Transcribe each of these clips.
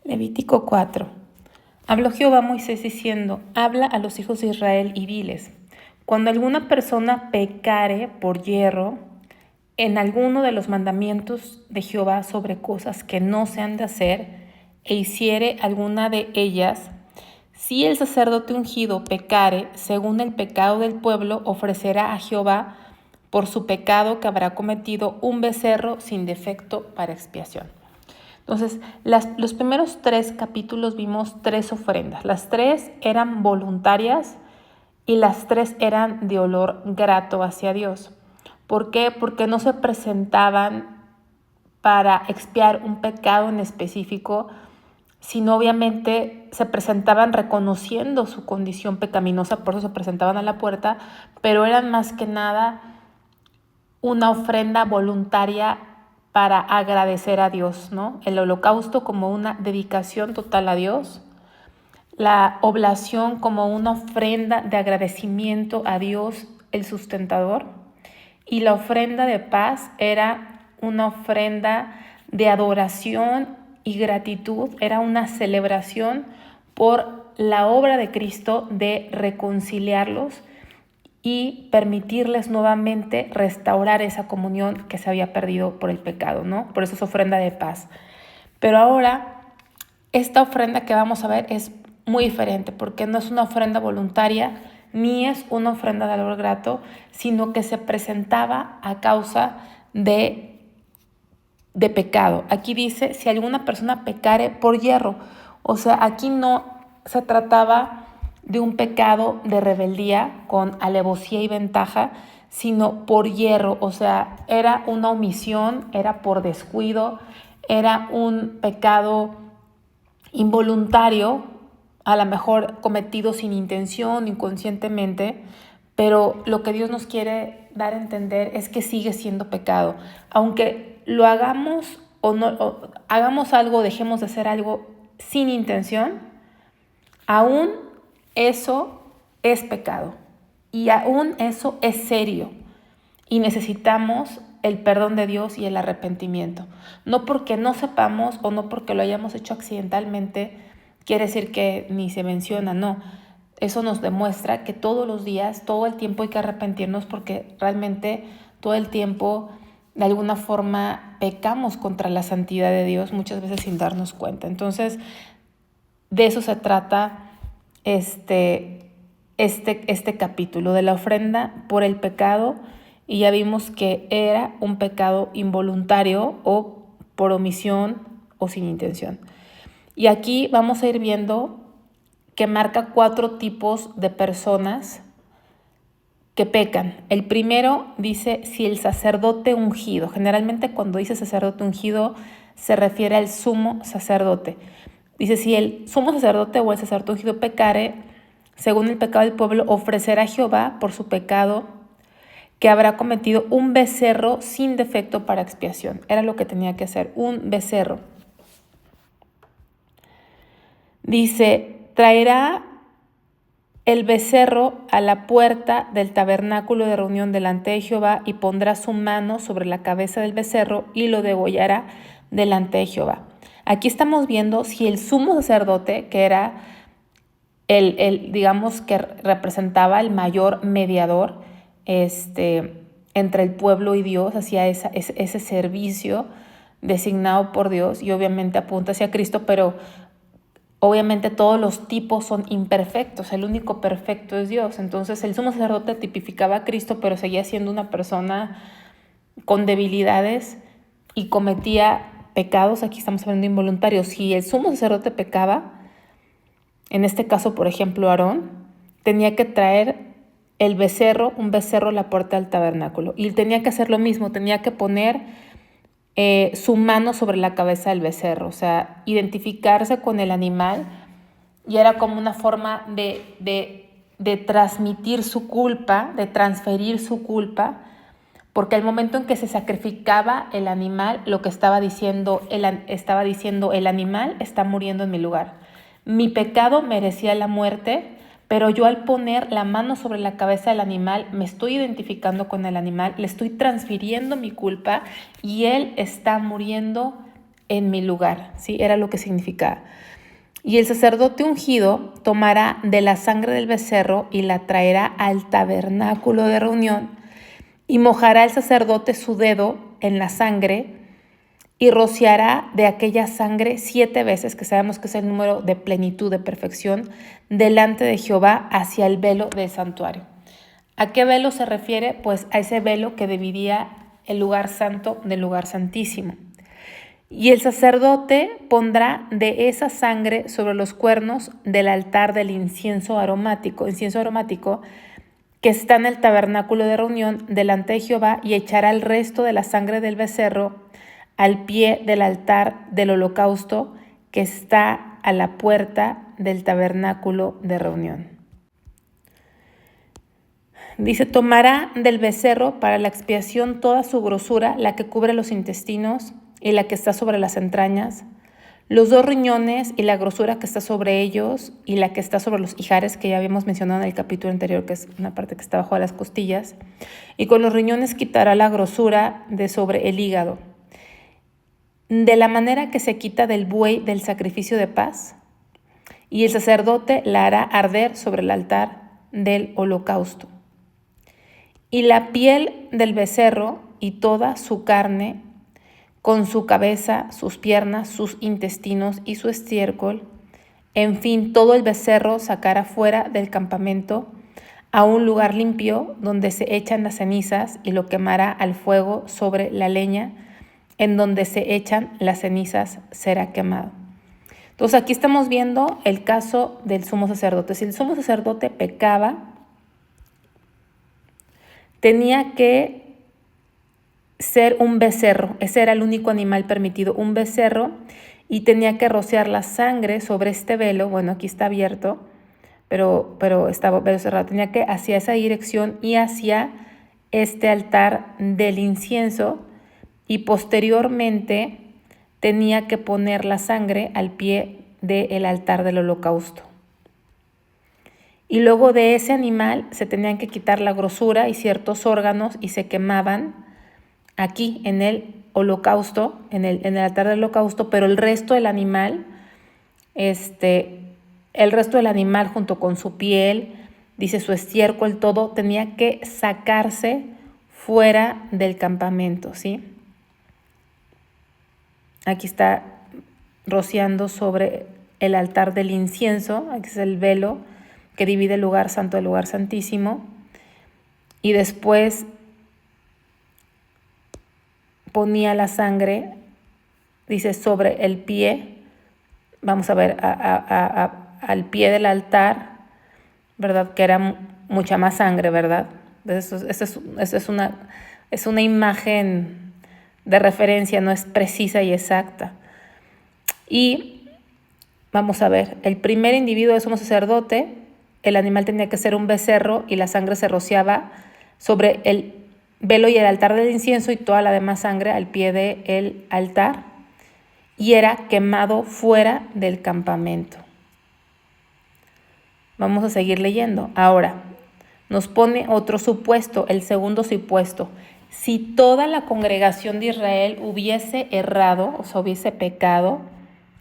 Levítico 4. Habló Jehová a Moisés diciendo: habla a los hijos de Israel y diles: cuando alguna persona pecare por yerro en alguno de los mandamientos de Jehová sobre cosas que no se han de hacer, e hiciere alguna de ellas, si el sacerdote ungido pecare según el pecado del pueblo, ofrecerá a Jehová por su pecado que habrá cometido un becerro sin defecto para expiación. Entonces, los primeros 3 capítulos vimos 3 ofrendas. Las 3 eran voluntarias y las 3 eran de olor grato hacia Dios. ¿Por qué? Porque no se presentaban para expiar un pecado en específico, sino obviamente se presentaban reconociendo su condición pecaminosa, por eso se presentaban a la puerta, pero eran más que nada una ofrenda voluntaria para agradecer a Dios, ¿no? El holocausto como una dedicación total a Dios, la oblación como una ofrenda de agradecimiento a Dios, el sustentador, y la ofrenda de paz era una ofrenda de adoración y gratitud, era una celebración por la obra de Cristo de reconciliarlos y permitirles nuevamente restaurar esa comunión que se había perdido por el pecado, ¿no? Por eso es ofrenda de paz. Pero ahora, esta ofrenda que vamos a ver es muy diferente, porque no es una ofrenda voluntaria, ni es una ofrenda de olor grato, sino que se presentaba a causa de pecado. Aquí dice, si alguna persona pecare por yerro, o sea, aquí no se trataba de un pecado de rebeldía con alevosía y ventaja, sino por yerro, o sea, era una omisión, era por descuido, era un pecado involuntario, a lo mejor cometido sin intención, inconscientemente, pero lo que Dios nos quiere dar a entender es que sigue siendo pecado. Aunque lo hagamos o no, o hagamos algo, dejemos de hacer algo sin intención, aún eso es pecado y aún eso es serio y necesitamos el perdón de Dios y el arrepentimiento. No porque no sepamos o no porque lo hayamos hecho accidentalmente quiere decir que ni se menciona, no. Eso nos demuestra que todos los días, todo el tiempo hay que arrepentirnos porque realmente todo el tiempo de alguna forma pecamos contra la santidad de Dios, muchas veces sin darnos cuenta. Entonces, de eso se trata este capítulo, de la ofrenda por el pecado, y ya vimos que era un pecado involuntario o por omisión o sin intención. Y aquí vamos a ir viendo que marca 4 tipos de personas que pecan. El primero dice si el sacerdote ungido. Generalmente cuando dice sacerdote ungido se refiere al sumo sacerdote. Dice si el sumo sacerdote o el sacerdote ungido pecare, según el pecado del pueblo, ofrecerá a Jehová por su pecado que habrá cometido un becerro sin defecto para expiación. Era lo que tenía que hacer, un becerro. Dice, traerá el becerro a la puerta del tabernáculo de reunión delante de Jehová y pondrá su mano sobre la cabeza del becerro y lo degollará delante de Jehová. Aquí estamos viendo si el sumo sacerdote, que era digamos que representaba el mayor mediador entre el pueblo y Dios, hacía ese servicio designado por Dios y obviamente apunta hacia Cristo, pero obviamente todos los tipos son imperfectos, el único perfecto es Dios. Entonces el sumo sacerdote tipificaba a Cristo, pero seguía siendo una persona con debilidades y cometía pecados. Aquí estamos hablando de involuntarios. Si el sumo sacerdote pecaba, en este caso, por ejemplo, Aarón, tenía que traer un becerro a la puerta del tabernáculo. Y tenía que hacer lo mismo, tenía que poner su mano sobre la cabeza del becerro, o sea, identificarse con el animal, y era como una forma de transmitir su culpa, de transferir su culpa, porque al momento en que se sacrificaba el animal, lo que estaba diciendo el animal está muriendo en mi lugar. Mi pecado merecía la muerte, pero yo al poner la mano sobre la cabeza del animal me estoy identificando con el animal, le estoy transfiriendo mi culpa y él está muriendo en mi lugar, ¿sí? Era lo que significaba. Y el sacerdote ungido tomará de la sangre del becerro y la traerá al tabernáculo de reunión, y mojará el sacerdote su dedo en la sangre y rociará de aquella sangre 7 veces, que sabemos que es el número de plenitud, de perfección, delante de Jehová hacia el velo del santuario. ¿A qué velo se refiere? Pues a ese velo que dividía el lugar santo del lugar santísimo. Y el sacerdote pondrá de esa sangre sobre los cuernos del altar del incienso aromático que está en el tabernáculo de reunión delante de Jehová, y echará el resto de la sangre del becerro al pie del altar del holocausto que está a la puerta del tabernáculo de reunión. Dice, tomará del becerro para la expiación toda su grosura, la que cubre los intestinos y la que está sobre las entrañas, los 2 riñones y la grosura que está sobre ellos y la que está sobre los ijares, que ya habíamos mencionado en el capítulo anterior, que es una parte que está bajo las costillas, y con los riñones quitará la grosura de sobre el hígado, de la manera que se quita del buey del sacrificio de paz, y el sacerdote la hará arder sobre el altar del holocausto. Y la piel del becerro y toda su carne, con su cabeza, sus piernas, sus intestinos y su estiércol, en fin, todo el becerro sacará fuera del campamento a un lugar limpio donde se echan las cenizas, y lo quemará al fuego sobre la leña en donde se echan las cenizas será quemado. Entonces aquí estamos viendo el caso del sumo sacerdote. Si el sumo sacerdote pecaba, tenía que ser un becerro. Ese era el único animal permitido, un becerro, y tenía que rociar la sangre sobre este velo. Bueno, aquí está abierto, pero estaba velo cerrado. Tenía que hacia esa dirección y hacia este altar del incienso, y posteriormente tenía que poner la sangre al pie del altar del holocausto. Y luego de ese animal se tenían que quitar la grosura y ciertos órganos, y se quemaban aquí en el holocausto, en el altar del holocausto, pero el resto del animal, junto con su piel, dice su estiércol, todo tenía que sacarse fuera del campamento, ¿sí? Aquí está rociando sobre el altar del incienso, aquí es el velo que divide el lugar santo del lugar santísimo, y después ponía la sangre, dice, sobre el pie, vamos a ver, al pie del altar, ¿verdad? Que era mucha más sangre, ¿verdad? Eso es una imagen de referencia, no es precisa y exacta. Y vamos a ver, el primer individuo de sumo sacerdote, el animal tenía que ser un becerro, y la sangre se rociaba sobre el velo y el altar del incienso, y toda la demás sangre al pie del altar, y era quemado fuera del campamento. Vamos a seguir leyendo. Ahora, nos pone otro supuesto, el segundo supuesto. Si toda la congregación de Israel hubiese errado, o sea, hubiese pecado,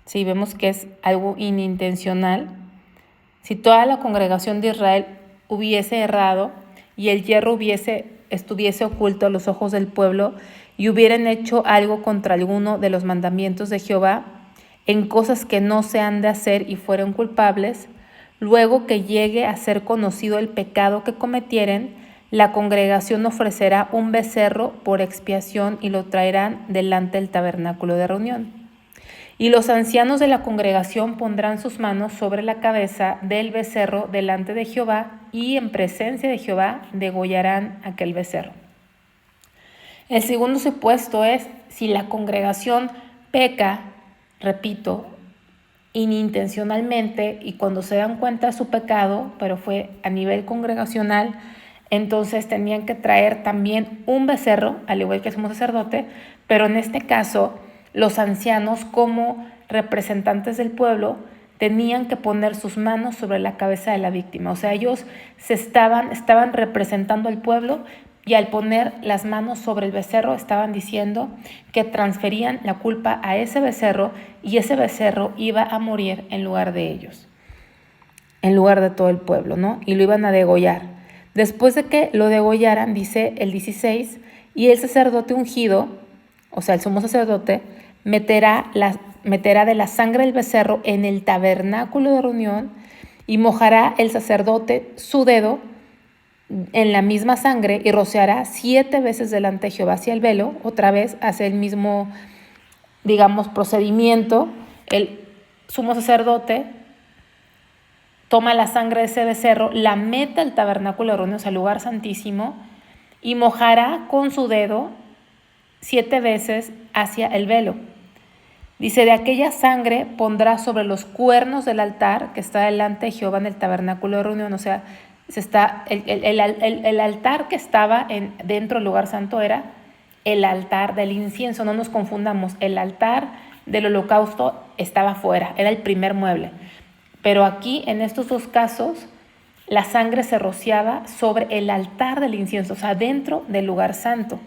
si vemos que es algo inintencional, si toda la congregación de Israel hubiese errado y el hierro estuviese oculto a los ojos del pueblo, y hubieran hecho algo contra alguno de los mandamientos de Jehová, en cosas que no se han de hacer, y fueron culpables, luego que llegue a ser conocido el pecado que cometieren, la congregación ofrecerá un becerro por expiación, y lo traerán delante del tabernáculo de reunión. Y los ancianos de la congregación pondrán sus manos sobre la cabeza del becerro delante de Jehová, y en presencia de Jehová degollarán aquel becerro. El segundo supuesto es, si la congregación peca, repito, inintencionalmente, y cuando se dan cuenta de su pecado, pero fue a nivel congregacional, entonces tenían que traer también un becerro, al igual que el sumo sacerdote, pero en este caso los ancianos, como representantes del pueblo, tenían que poner sus manos sobre la cabeza de la víctima. O sea, ellos estaban representando al pueblo, y al poner las manos sobre el becerro estaban diciendo que transferían la culpa a ese becerro y ese becerro iba a morir en lugar de ellos, en lugar de todo el pueblo, ¿no? Y lo iban a degollar. Después de que lo degollaran, dice el 16, y el sacerdote ungido, o sea, el sumo sacerdote, meterá de la sangre del becerro en el tabernáculo de reunión y mojará el sacerdote su dedo en la misma sangre y rociará 7 veces delante de Jehová hacia el velo. Otra vez hace el mismo, digamos, procedimiento. El sumo sacerdote toma la sangre de ese becerro, la mete al tabernáculo de reunión, o sea, al lugar santísimo, y mojará con su dedo 7 veces hacia el velo. Dice, de aquella sangre pondrá sobre los cuernos del altar que está delante de Jehová en el tabernáculo de reunión. O sea, el altar que estaba dentro del lugar santo era el altar del incienso. No nos confundamos, el altar del holocausto estaba fuera, era el primer mueble. Pero aquí, en estos dos casos, la sangre se rociaba sobre el altar del incienso, o sea, dentro del lugar santo.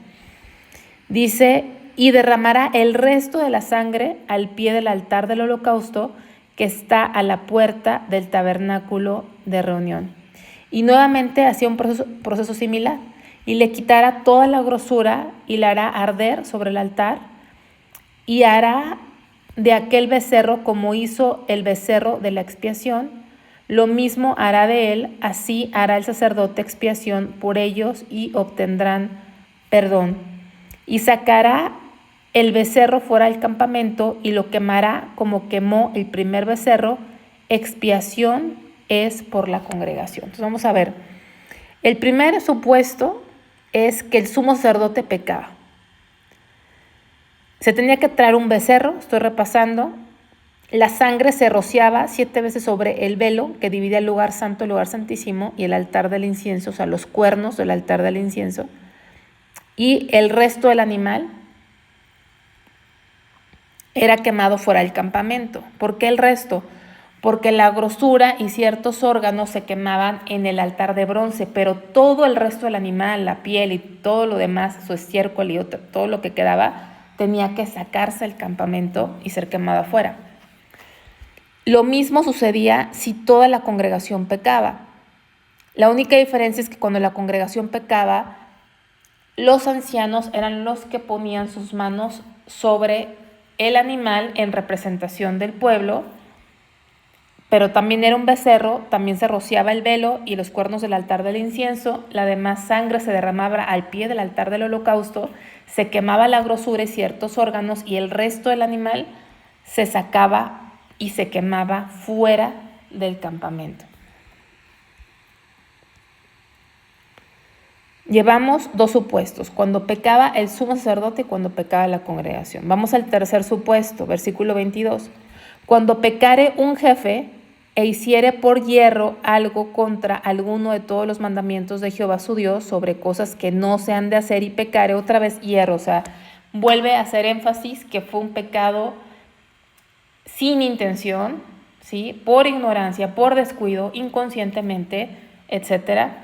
Dice, y derramará el resto de la sangre al pie del altar del holocausto que está a la puerta del tabernáculo de reunión. Y nuevamente hacía un proceso similar, y le quitará toda la grosura y la hará arder sobre el altar, y hará de aquel becerro como hizo el becerro de la expiación, lo mismo hará de él, así hará el sacerdote expiación por ellos y obtendrán perdón. Y sacará el becerro fuera del campamento y lo quemará como quemó el primer becerro. Expiación es por la congregación. Entonces vamos a ver. El primer supuesto es que el sumo sacerdote pecaba. Se tenía que traer un becerro, estoy repasando. La sangre se rociaba 7 veces sobre el velo que dividía el lugar santo, el lugar santísimo y el altar del incienso, o sea, los cuernos del altar del incienso. Y el resto del animal era quemado fuera del campamento. ¿Por qué el resto? Porque la grosura y ciertos órganos se quemaban en el altar de bronce, pero todo el resto del animal, la piel y todo lo demás, su estiércol y todo lo que quedaba, tenía que sacarse del campamento y ser quemado afuera. Lo mismo sucedía si toda la congregación pecaba. La única diferencia es que cuando la congregación pecaba, los ancianos eran los que ponían sus manos sobre el animal en representación del pueblo, pero también era un becerro, también se rociaba el velo y los cuernos del altar del incienso, la demás sangre se derramaba al pie del altar del holocausto, se quemaba la grosura y ciertos órganos y el resto del animal se sacaba y se quemaba fuera del campamento. Llevamos 2 supuestos, cuando pecaba el sumo sacerdote y cuando pecaba la congregación. Vamos al tercer supuesto, versículo 22. Cuando pecare un jefe e hiciere por yerro algo contra alguno de todos los mandamientos de Jehová su Dios sobre cosas que no se han de hacer y pecare, otra vez yerro, o sea, vuelve a hacer énfasis que fue un pecado sin intención, ¿sí? Por ignorancia, por descuido, inconscientemente, etcétera.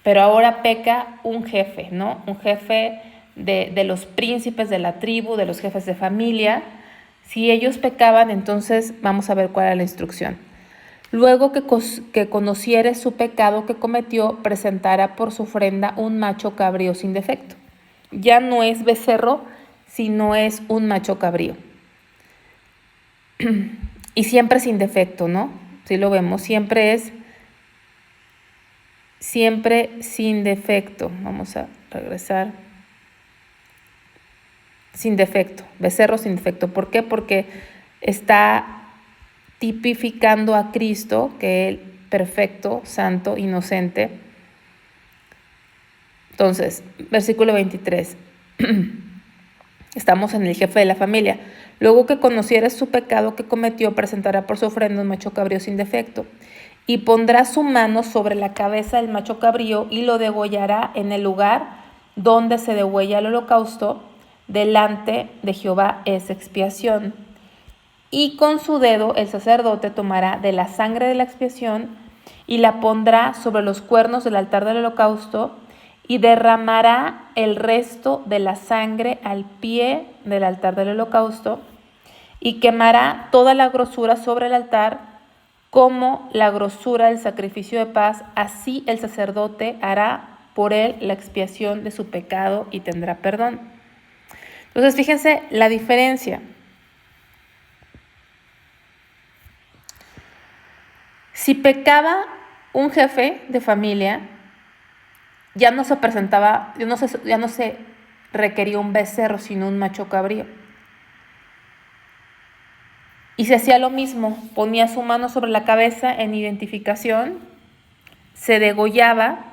Pero ahora peca un jefe, ¿no? Un jefe de los príncipes de la tribu, de los jefes de familia. Si ellos pecaban, entonces vamos a ver cuál era la instrucción. Luego que conociere su pecado que cometió, presentará por su ofrenda un macho cabrío sin defecto. Ya no es becerro, sino es un macho cabrío. Y siempre sin defecto, ¿no? Si lo vemos, siempre sin defecto. Vamos a regresar. Sin defecto, becerro sin defecto. ¿Por qué? Porque está tipificando a Cristo, que es perfecto, santo, inocente. Entonces, versículo 23. Estamos en el jefe de la familia. Luego que conociere su pecado que cometió, presentará por su ofrenda un macho cabrío sin defecto. Y pondrá su mano sobre la cabeza del macho cabrío y lo degollará en el lugar donde se degüella el holocausto. Delante de Jehová es expiación. Y con su dedo el sacerdote tomará de la sangre de la expiación y la pondrá sobre los cuernos del altar del holocausto y derramará el resto de la sangre al pie del altar del holocausto y quemará toda la grosura sobre el altar como la grosura del sacrificio de paz. Así el sacerdote hará por él la expiación de su pecado y tendrá perdón. Entonces, fíjense la diferencia. Si pecaba un jefe de familia, ya no se presentaba, ya no se requería un becerro, sino un macho cabrío. Y se hacía lo mismo, ponía su mano sobre la cabeza en identificación, se degollaba,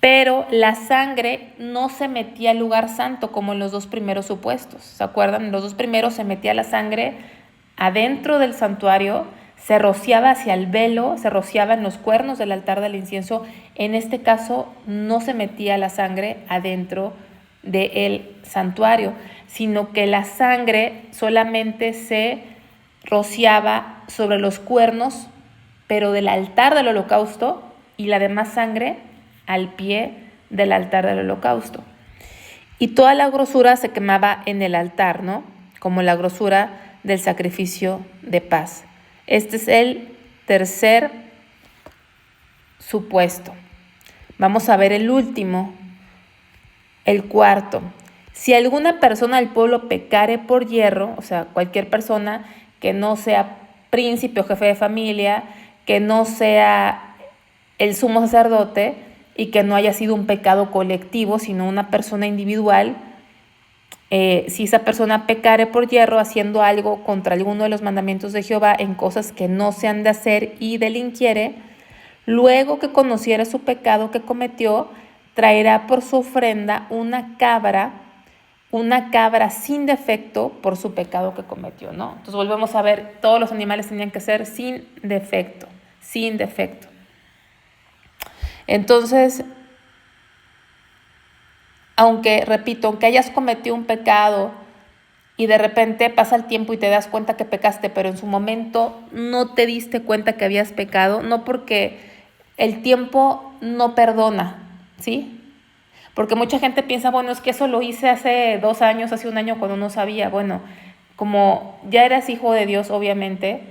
pero la sangre no se metía al lugar santo como en los dos primeros supuestos. ¿Se acuerdan? En los dos primeros se metía la sangre adentro del santuario, se rociaba hacia el velo, se rociaba en los cuernos del altar del incienso. En este caso no se metía la sangre adentro del santuario, sino que la sangre solamente se rociaba sobre los cuernos, pero del altar del holocausto, y la demás sangre al pie del altar del holocausto. Y toda la grosura se quemaba en el altar, ¿no? Como la grosura del sacrificio de paz. Este es el tercer supuesto. Vamos a ver el último, el cuarto. Si alguna persona del pueblo pecare por yerro, o sea, cualquier persona que no sea príncipe o jefe de familia, que no sea el sumo sacerdote y que no haya sido un pecado colectivo, sino una persona individual, si esa persona pecare por yerro haciendo algo contra alguno de los mandamientos de Jehová en cosas que no se han de hacer y delinquiere, luego que conociere su pecado que cometió, traerá por su ofrenda una cabra sin defecto por su pecado que cometió, ¿no? Entonces volvemos a ver, todos los animales tenían que ser sin defecto, sin defecto. Entonces, aunque hayas cometido un pecado y de repente pasa el tiempo y te das cuenta que pecaste, pero en su momento no te diste cuenta que habías pecado, no, porque el tiempo no perdona, ¿sí? Porque mucha gente piensa, bueno, es que eso lo hice hace 2 años, hace 1 año, cuando no sabía. Bueno, como ya eras hijo de Dios, obviamente,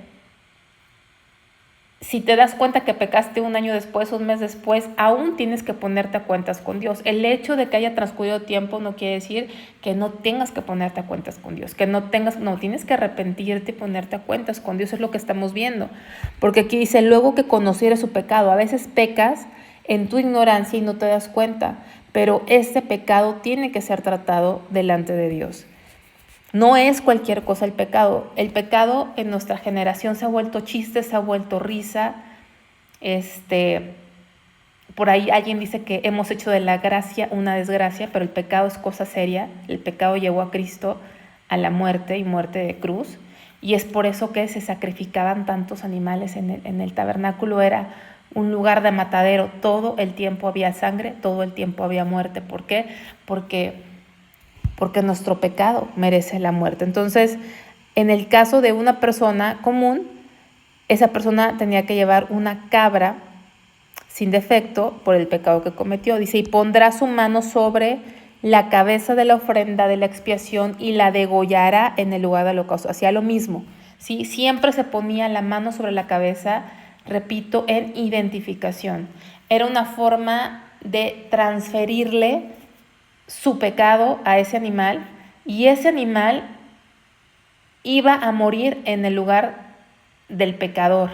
si te das cuenta que pecaste 1 año después, 1 mes después, aún tienes que ponerte a cuentas con Dios. El hecho de que haya transcurrido tiempo no quiere decir que no tengas que ponerte a cuentas con Dios, tienes que arrepentirte y ponerte a cuentas con Dios, es lo que estamos viendo. Porque aquí dice, luego que conociere su pecado. A veces pecas en tu ignorancia y no te das cuenta, pero este pecado tiene que ser tratado delante de Dios. No es cualquier cosa el pecado. El pecado en nuestra generación se ha vuelto chiste, se ha vuelto risa. Por ahí alguien dice que hemos hecho de la gracia una desgracia, pero el pecado es cosa seria. El pecado llevó a Cristo a la muerte y muerte de cruz. Y es por eso que se sacrificaban tantos animales en el tabernáculo. Era un lugar de matadero. Todo el tiempo había sangre, todo el tiempo había muerte. ¿Por qué? Porque nuestro pecado merece la muerte. Entonces, en el caso de una persona común, esa persona tenía que llevar una cabra sin defecto por el pecado que cometió. Dice, y pondrá su mano sobre la cabeza de la ofrenda de la expiación y la degollará en el lugar del holocausto. Hacía lo mismo, ¿sí? Siempre se ponía la mano sobre la cabeza, repito, en identificación. Era una forma de transferirle su pecado a ese animal, y ese animal iba a morir en el lugar del pecador,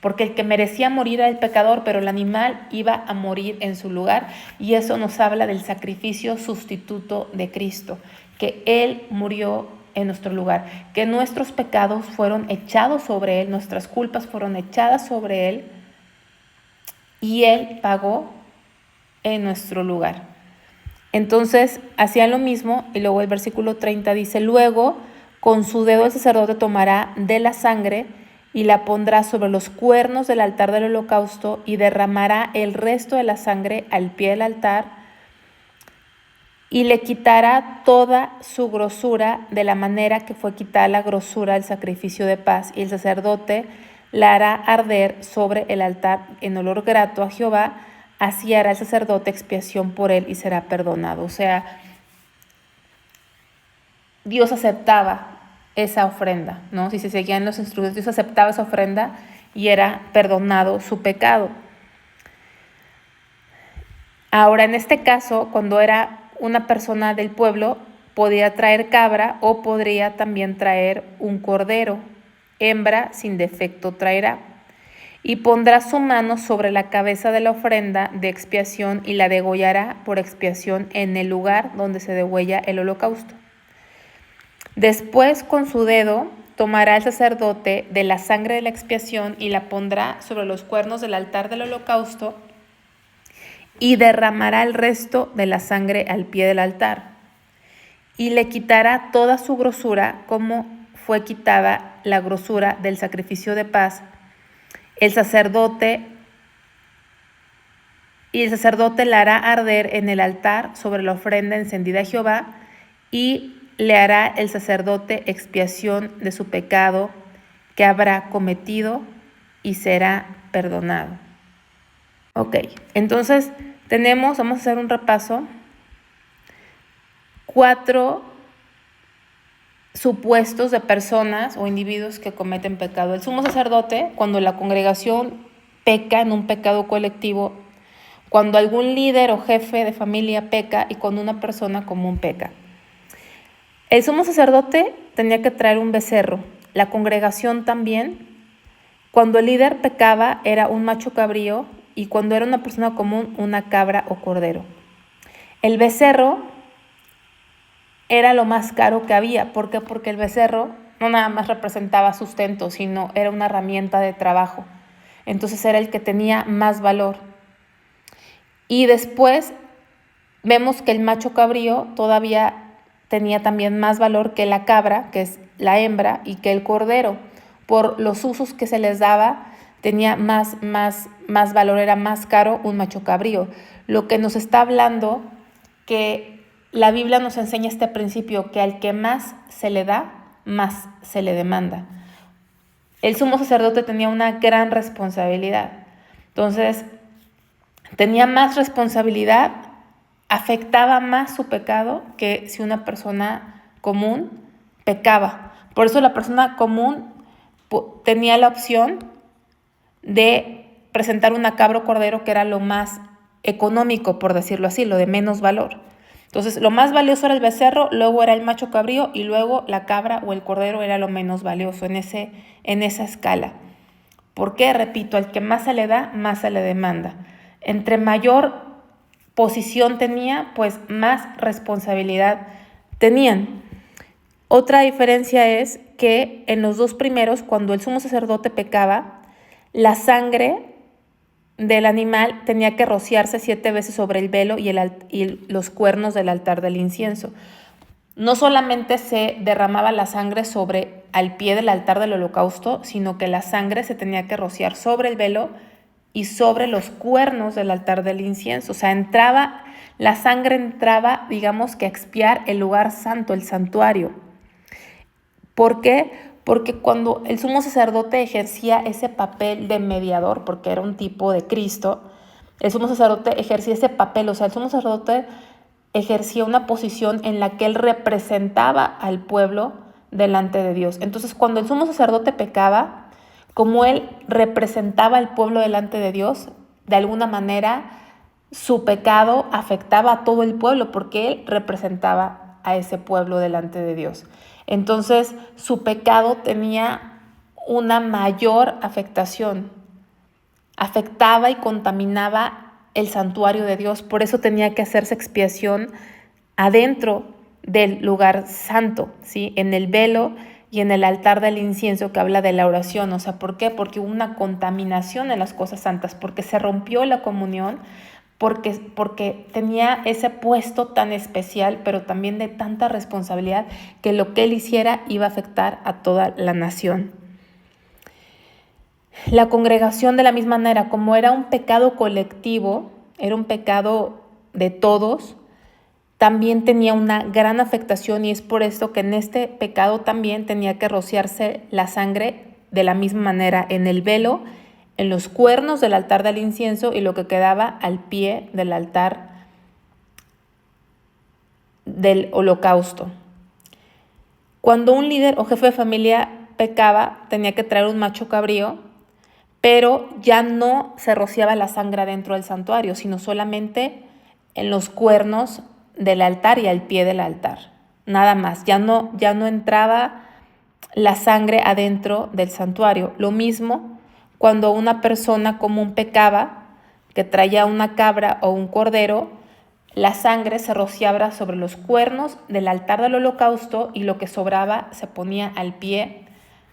porque el que merecía morir era el pecador, pero el animal iba a morir en su lugar. Y eso nos habla del sacrificio sustituto de Cristo, que Él murió en nuestro lugar, que nuestros pecados fueron echados sobre Él, nuestras culpas fueron echadas sobre Él, y Él pagó en nuestro lugar. Entonces hacían lo mismo, y luego el versículo 30 dice, luego con su dedo el sacerdote tomará de la sangre y la pondrá sobre los cuernos del altar del holocausto y derramará el resto de la sangre al pie del altar y le quitará toda su grosura de la manera que fue quitada la grosura del sacrificio de paz, y el sacerdote la hará arder sobre el altar en olor grato a Jehová así hará el sacerdote expiación por él y será perdonado. O sea, Dios aceptaba esa ofrenda, ¿no? Si se seguían los instrucciones, Dios aceptaba esa ofrenda y era perdonado su pecado. Ahora, en este caso, cuando era una persona del pueblo, podía traer cabra o podría también traer un cordero. Hembra sin defecto traerá. Y pondrá su mano sobre la cabeza de la ofrenda de expiación y la degollará por expiación en el lugar donde se degüella el holocausto. Después, con su dedo, tomará el sacerdote de la sangre de la expiación y la pondrá sobre los cuernos del altar del holocausto y derramará el resto de la sangre al pie del altar. Y le quitará toda su grosura como fue quitada la grosura del sacrificio de paz. El sacerdote la hará arder en el altar sobre la ofrenda encendida a Jehová y le hará el sacerdote expiación de su pecado que habrá cometido y será perdonado. Ok, entonces vamos a hacer un repaso, 4 supuestos de personas o individuos que cometen pecado. El sumo sacerdote, cuando la congregación peca en un pecado colectivo, cuando algún líder o jefe de familia peca y cuando una persona común peca. El sumo sacerdote tenía que traer un becerro, la congregación también. Cuando el líder pecaba era un macho cabrío y cuando era una persona común, una cabra o cordero. El becerro era lo más caro que había. ¿Por qué? Porque el becerro no nada más representaba sustento, sino era una herramienta de trabajo. Entonces era el que tenía más valor. Y después vemos que el macho cabrío todavía tenía también más valor que la cabra, que es la hembra, y que el cordero. Por los usos que se les daba, tenía más valor, era más caro un macho cabrío. Lo que nos está hablando que la Biblia nos enseña este principio, que al que más se le da, más se le demanda. El sumo sacerdote tenía una gran responsabilidad. Entonces, tenía más responsabilidad, afectaba más su pecado que si una persona común pecaba. Por eso la persona común tenía la opción de presentar una cabra o cordero, que era lo más económico, por decirlo así, lo de menos valor. Entonces, lo más valioso era el becerro, luego era el macho cabrío y luego la cabra o el cordero era lo menos valioso en esa escala. ¿Por qué? Repito, al que más se le da, más se le demanda. Entre mayor posición tenía, pues más responsabilidad tenían. Otra diferencia es que en los 2 primeros, cuando el sumo sacerdote pecaba, la sangre del animal tenía que rociarse 7 veces sobre el velo y los cuernos del altar del incienso. No solamente se derramaba la sangre al pie del altar del holocausto, sino que la sangre se tenía que rociar sobre el velo y sobre los cuernos del altar del incienso. O sea, la sangre entraba, digamos que a expiar el lugar santo, el santuario. ¿Por qué? Porque cuando el sumo sacerdote ejercía ese papel de mediador, porque era un tipo de Cristo, el sumo sacerdote ejercía ese papel, o sea, el sumo sacerdote ejercía una posición en la que él representaba al pueblo delante de Dios. Entonces, cuando el sumo sacerdote pecaba, como él representaba al pueblo delante de Dios, de alguna manera su pecado afectaba a todo el pueblo porque él representaba a ese pueblo delante de Dios. Entonces, su pecado tenía una mayor afectación. Afectaba y contaminaba el santuario de Dios. Por eso tenía que hacerse expiación adentro del lugar santo, ¿sí? En el velo y en el altar del incienso que habla de la oración. O sea, ¿por qué? Porque hubo una contaminación en las cosas santas, porque se rompió la comunión, porque tenía ese puesto tan especial, pero también de tanta responsabilidad, que lo que él hiciera iba a afectar a toda la nación. La congregación, de la misma manera, como era un pecado colectivo, era un pecado de todos, también tenía una gran afectación, y es por esto que en este pecado también tenía que rociarse la sangre de la misma manera en el velo, en los cuernos del altar del incienso y lo que quedaba al pie del altar del holocausto. Cuando un líder o jefe de familia pecaba, tenía que traer un macho cabrío, pero ya no se rociaba la sangre dentro del santuario, sino solamente en los cuernos del altar y al pie del altar. Nada más, ya no entraba la sangre adentro del santuario. Lo mismo cuando una persona común pecaba, que traía una cabra o un cordero, la sangre se rociaba sobre los cuernos del altar del holocausto y lo que sobraba se ponía al pie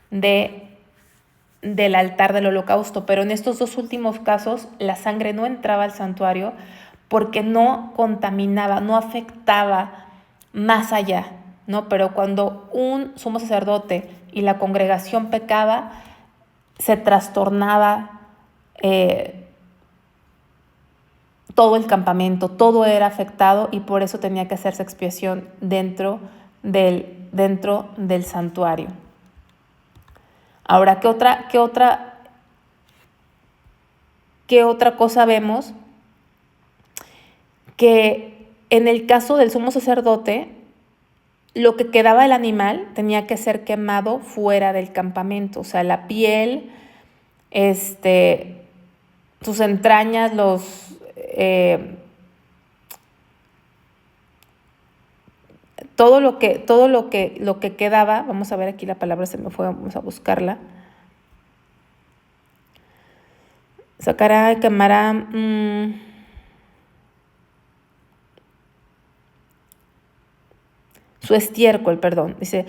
del altar del holocausto. Pero en estos dos últimos casos la sangre no entraba al santuario porque no contaminaba, no afectaba más allá, ¿no? Pero cuando un sumo sacerdote y la congregación pecaba, se trastornaba todo el campamento, todo era afectado y por eso tenía que hacerse expiación dentro del santuario. Ahora, ¿qué otra cosa vemos? Que en el caso del sumo sacerdote, lo que quedaba del animal tenía que ser quemado fuera del campamento, o sea, la piel, sus entrañas, todo lo que quedaba. Vamos a ver, aquí la palabra se me fue, vamos a buscarla. Sacará, quemará, su estiércol, perdón, dice,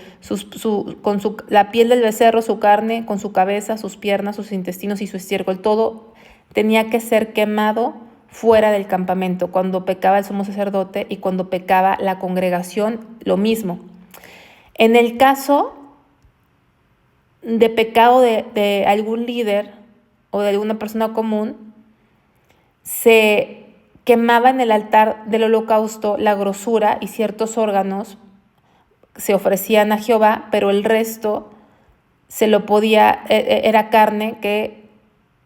la piel del becerro, su carne, con su cabeza, sus piernas, sus intestinos y su estiércol, todo tenía que ser quemado fuera del campamento, cuando pecaba el sumo sacerdote y cuando pecaba la congregación, lo mismo. En el caso de pecado de algún líder o de alguna persona común, se quemaba en el altar del holocausto la grosura y ciertos órganos se ofrecían a Jehová, pero el resto era carne que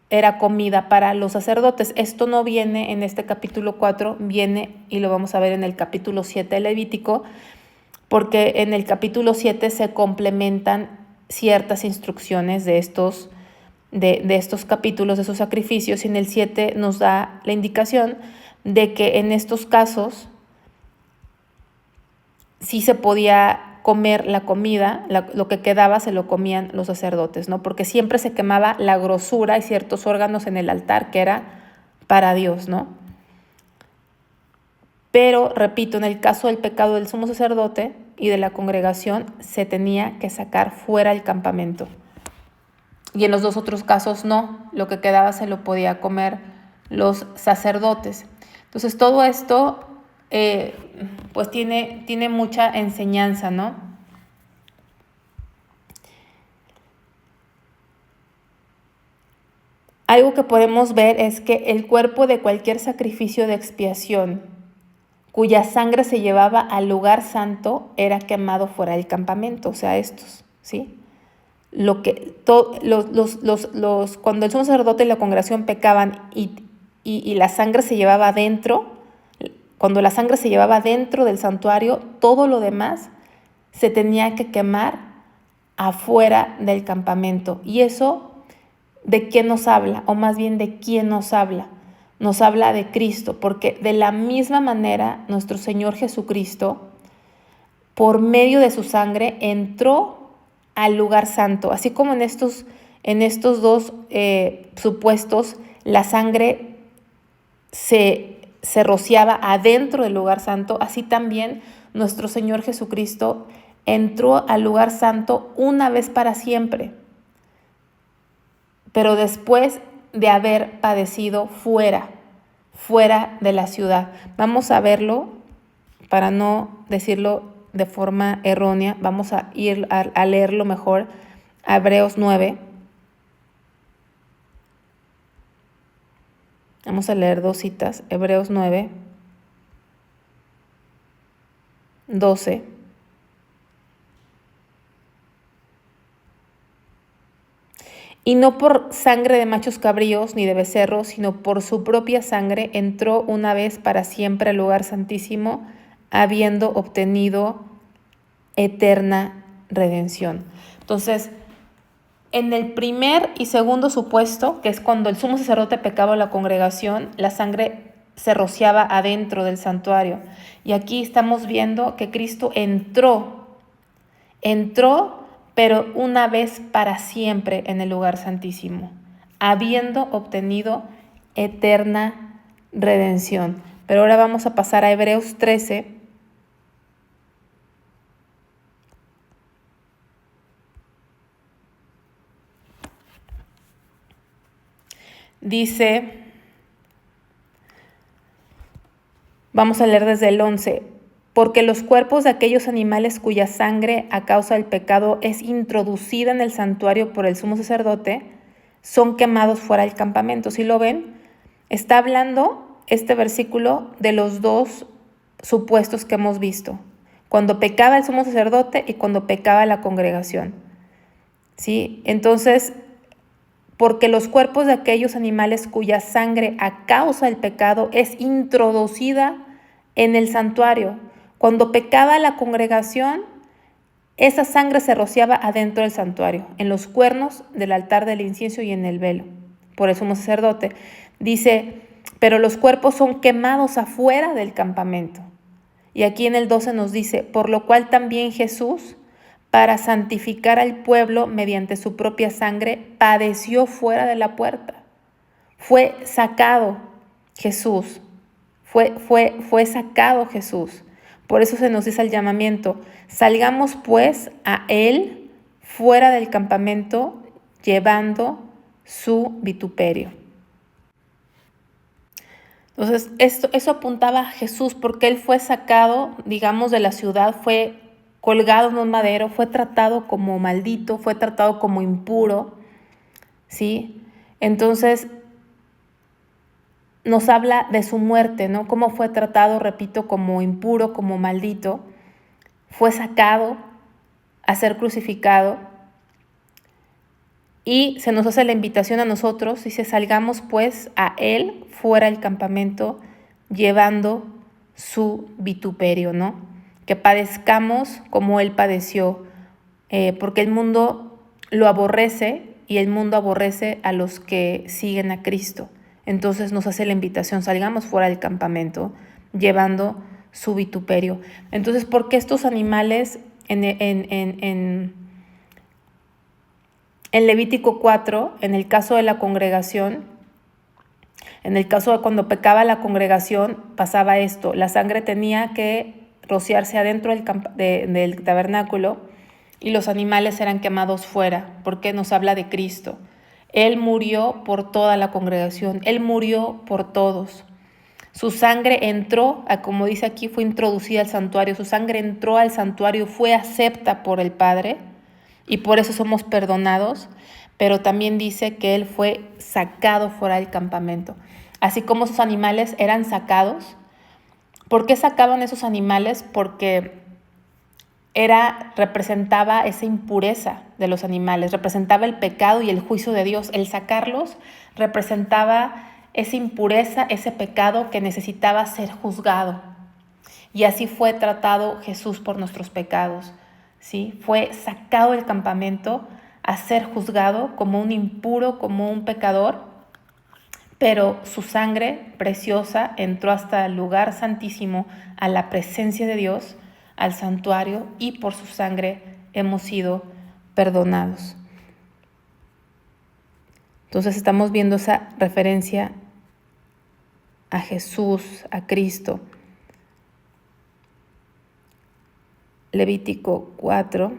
era comida para los sacerdotes. Esto no viene en este capítulo 4, viene y lo vamos a ver en el capítulo 7 de Levítico, porque en el capítulo 7 se complementan ciertas instrucciones de estos capítulos, de esos sacrificios, y en el 7 nos da la indicación de que en estos casos sí se podía comer la comida, lo que quedaba se lo comían los sacerdotes, ¿no? Porque siempre se quemaba la grosura y ciertos órganos en el altar que era para Dios, ¿no? Pero, repito, en el caso del pecado del sumo sacerdote y de la congregación, se tenía que sacar fuera del campamento. Y en los dos otros casos no, lo que quedaba se lo podía comer los sacerdotes. Entonces todo esto pues tiene mucha enseñanza, ¿no? Algo que podemos ver es que el cuerpo de cualquier sacrificio de expiación cuya sangre se llevaba al lugar santo era quemado fuera del campamento, o sea, estos, ¿sí? Cuando el sumo sacerdote y la congregación pecaban y la sangre se llevaba adentro, cuando la sangre se llevaba dentro del santuario, todo lo demás se tenía que quemar afuera del campamento. Y eso, ¿de qué nos habla? O más bien, ¿de quién nos habla? Nos habla de Cristo, porque de la misma manera nuestro Señor Jesucristo, por medio de su sangre, entró al lugar santo. Así como en estos dos supuestos, la sangre se rociaba adentro del lugar santo, así también nuestro Señor Jesucristo entró al lugar santo una vez para siempre, pero después de haber padecido fuera de la ciudad. Vamos a verlo, para no decirlo de forma errónea, vamos a ir a leerlo mejor, a Hebreos 9. Vamos a leer dos citas, Hebreos 9, 12. Y no por sangre de machos cabríos ni de becerros, sino por su propia sangre entró una vez para siempre al lugar santísimo, habiendo obtenido eterna redención. Entonces, en el primer y segundo supuesto, que es cuando el sumo sacerdote pecaba a la congregación, la sangre se rociaba adentro del santuario. Y aquí estamos viendo que Cristo entró, pero una vez para siempre en el lugar santísimo, habiendo obtenido eterna redención. Pero ahora vamos a pasar a Hebreos 13. Dice, vamos a leer desde el 11, porque los cuerpos de aquellos animales cuya sangre a causa del pecado es introducida en el santuario por el sumo sacerdote, son quemados fuera del campamento. ¿Sí lo ven? Está hablando este versículo de los dos supuestos que hemos visto, cuando pecaba el sumo sacerdote y cuando pecaba la congregación. ¿Sí? Entonces, porque los cuerpos de aquellos animales cuya sangre a causa del pecado es introducida en el santuario. Cuando pecaba la congregación, esa sangre se rociaba adentro del santuario, en los cuernos del altar del incienso y en el velo, por el sumo sacerdote. Dice, pero los cuerpos son quemados afuera del campamento. Y aquí en el 12 nos dice, por lo cual también Jesús, para santificar al pueblo mediante su propia sangre, padeció fuera de la puerta. Fue sacado Jesús, fue sacado Jesús. Por eso se nos dice el llamamiento, salgamos pues a Él fuera del campamento, llevando su vituperio. Entonces, eso apuntaba a Jesús, porque Él fue sacado, digamos, de la ciudad, fue colgado en un madero, fue tratado como maldito, fue tratado como impuro, ¿sí? Entonces, nos habla de su muerte, ¿no? Cómo fue tratado, repito, como impuro, como maldito. Fue sacado a ser crucificado. Y se nos hace la invitación a nosotros, dice, salgamos pues a Él fuera del campamento, llevando su vituperio, ¿no? Que padezcamos como Él padeció, porque el mundo lo aborrece y el mundo aborrece a los que siguen a Cristo. Entonces nos hace la invitación, salgamos fuera del campamento, llevando su vituperio. Entonces, ¿por qué estos animales en Levítico 4, en el caso de la congregación, en el caso de cuando pecaba la congregación, pasaba esto, la sangre tenía que rociarse adentro del tabernáculo y los animales eran quemados fuera, porque nos habla de Cristo. Él murió por toda la congregación, Él murió por todos. Su sangre entró, como dice aquí, fue introducida al santuario, su sangre entró al santuario, fue acepta por el Padre y por eso somos perdonados, pero también dice que Él fue sacado fuera del campamento. Así como sus animales eran sacados. ¿Por qué sacaban esos animales? Porque representaba esa impureza de los animales, representaba el pecado y el juicio de Dios. El sacarlos representaba esa impureza, ese pecado que necesitaba ser juzgado. Y así fue tratado Jesús por nuestros pecados, ¿sí? Fue sacado del campamento a ser juzgado como un impuro, como un pecador, pero su sangre preciosa entró hasta el lugar santísimo, a la presencia de Dios, al santuario, y por su sangre hemos sido perdonados. Entonces estamos viendo esa referencia a Jesús, a Cristo. Levítico 4.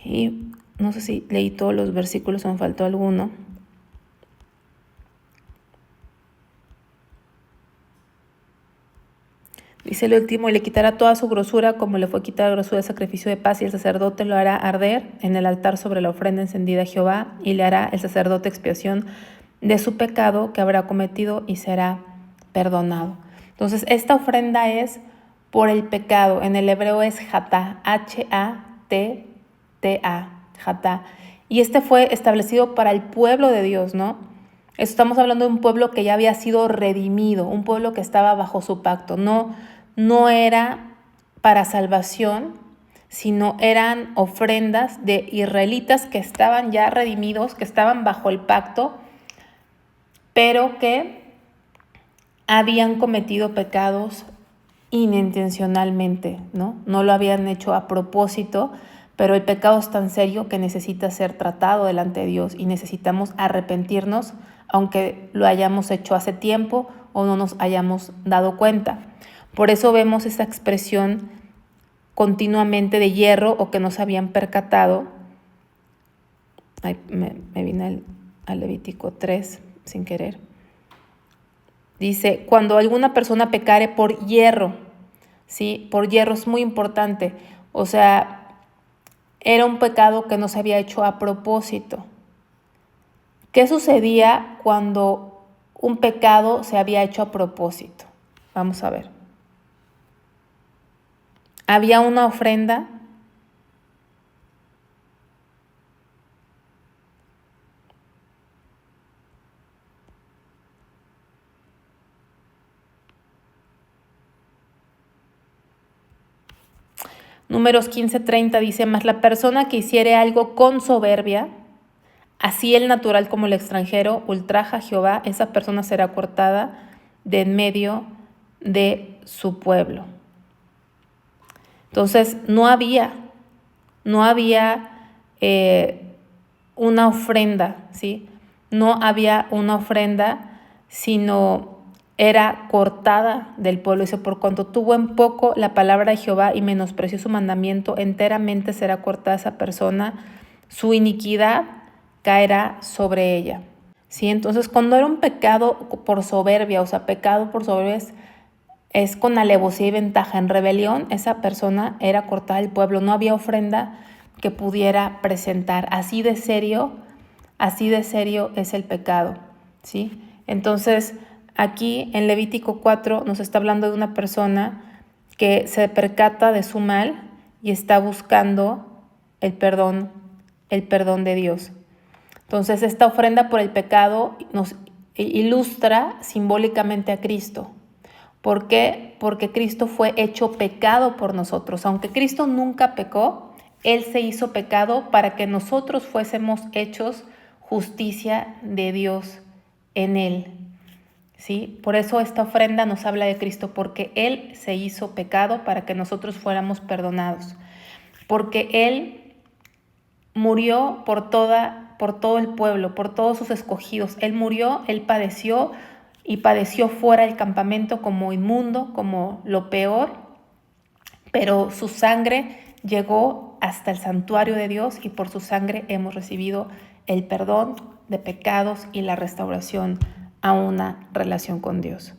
Y no sé si leí todos los versículos o me faltó alguno. Dice el último, y le quitará toda su grosura como le fue quitada la grosura del sacrificio de paz, y el sacerdote lo hará arder en el altar sobre la ofrenda encendida a Jehová, y le hará el sacerdote expiación de su pecado que habrá cometido y será perdonado. Entonces, esta ofrenda es por el pecado. En el hebreo es hatá, H-A-T-T-A, hatá. Y este fue establecido para el pueblo de Dios, ¿no? Estamos hablando de un pueblo que ya había sido redimido, un pueblo que estaba bajo su pacto. No era para salvación, sino eran ofrendas de israelitas que estaban ya redimidos, que estaban bajo el pacto, pero que habían cometido pecados inintencionalmente, ¿no? No lo habían hecho a propósito, pero el pecado es tan serio que necesita ser tratado delante de Dios y necesitamos arrepentirnos, aunque lo hayamos hecho hace tiempo o no nos hayamos dado cuenta. Por eso vemos esa expresión continuamente de hierro o que no se habían percatado. Ay, me vine al Levítico 3 sin querer. Dice, cuando alguna persona pecare por hierro, ¿sí? Por hierro es muy importante. O sea, era un pecado que no se había hecho a propósito. ¿Qué sucedía cuando un pecado se había hecho a propósito? Vamos a ver. Había una ofrenda. Números 15:30 dice, mas la persona que hiciere algo con soberbia, así el natural como el extranjero, ultraja a Jehová, esa persona será cortada de en medio de su pueblo. Entonces, no había una ofrenda, ¿sí? No había una ofrenda, sino era cortada del pueblo. Dice, por cuanto tuvo en poco la palabra de Jehová y menospreció su mandamiento, enteramente será cortada esa persona, su iniquidad caerá sobre ella. ¿Sí? Entonces, cuando era un pecado por soberbia, o sea, pecado por soberbia es con alevosía y ventaja. En rebelión, esa persona era cortada del pueblo. No había ofrenda que pudiera presentar. Así de serio es el pecado, ¿sí? Entonces, aquí en Levítico 4 nos está hablando de una persona que se percata de su mal y está buscando el perdón de Dios. Entonces, esta ofrenda por el pecado nos ilustra simbólicamente a Cristo. ¿Por qué? Porque Cristo fue hecho pecado por nosotros. Aunque Cristo nunca pecó, Él se hizo pecado para que nosotros fuésemos hechos justicia de Dios en Él. ¿Sí? Por eso esta ofrenda nos habla de Cristo, porque Él se hizo pecado para que nosotros fuéramos perdonados. Porque Él murió por todo el pueblo, por todos sus escogidos. Él murió, Él padeció y padeció fuera del campamento como inmundo, como lo peor, pero su sangre llegó hasta el santuario de Dios y por su sangre hemos recibido el perdón de pecados y la restauración a una relación con Dios.